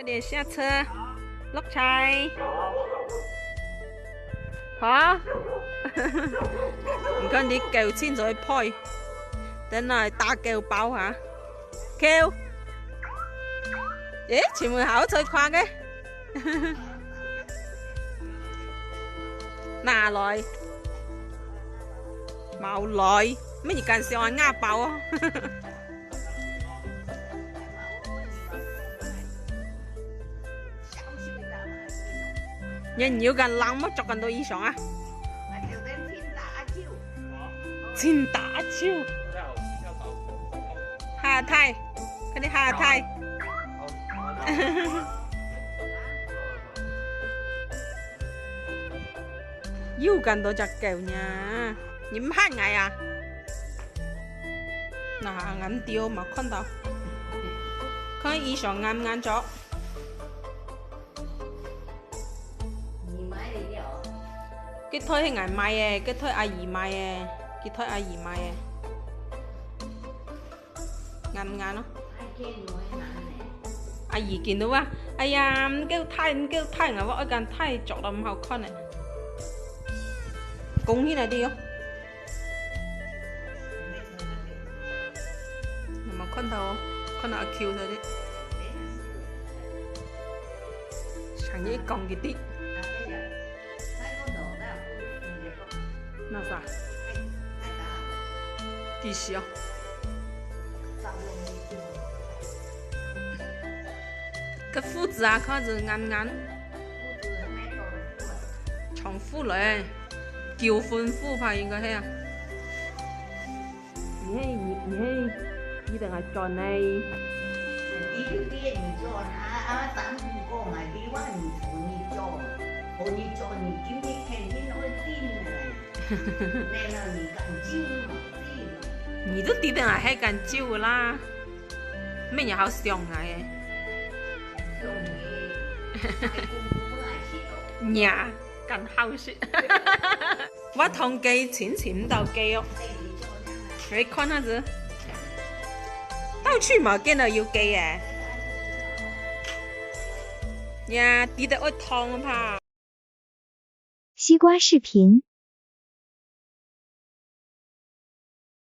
快点下车，落柴。好，唔該你舊錢再開，等嚟打舊包嚇。叫，咦？前門口再跨嘅，哪來？冇來，乜嘢間上壓爆啊？人妖กันลังมาจกันตัวอีสองอ่ะชินตาชิวหาไทยคันนี้หาไทยอยู่กันตัวจากแก้วเนี่ยยิ้มหันไงอ่ะน่างันเดียวมา看到看อีสอง啱唔啱咗cái thôi hay ngày mai cái thôi ai gì mai cái thôi ai gì mai ngăn ngăn nó ai gì kia nữa ai kêu thay ngà vợ gan thay chọn đầm hậu con này cùng như này đi không mà con nào kêu thôi đấy chẳng nhẽ còn cái tí那啥？几时啊？个褲子啊，看着啱唔啱？長褲嚟，叫寬褲吧應該係啊。你一定係做你。你就别你做啊，咱不过嘛，你话你做你做，我你做你今天肯定会定的。你那你敢救嘛？你都啲定係喺緊招啦，咩嘢好上嘅？呀，更好說。我同記錢到記哦，你看下子，到處嘛見到要記嘅，呀，啲得我燙怕。西瓜視頻。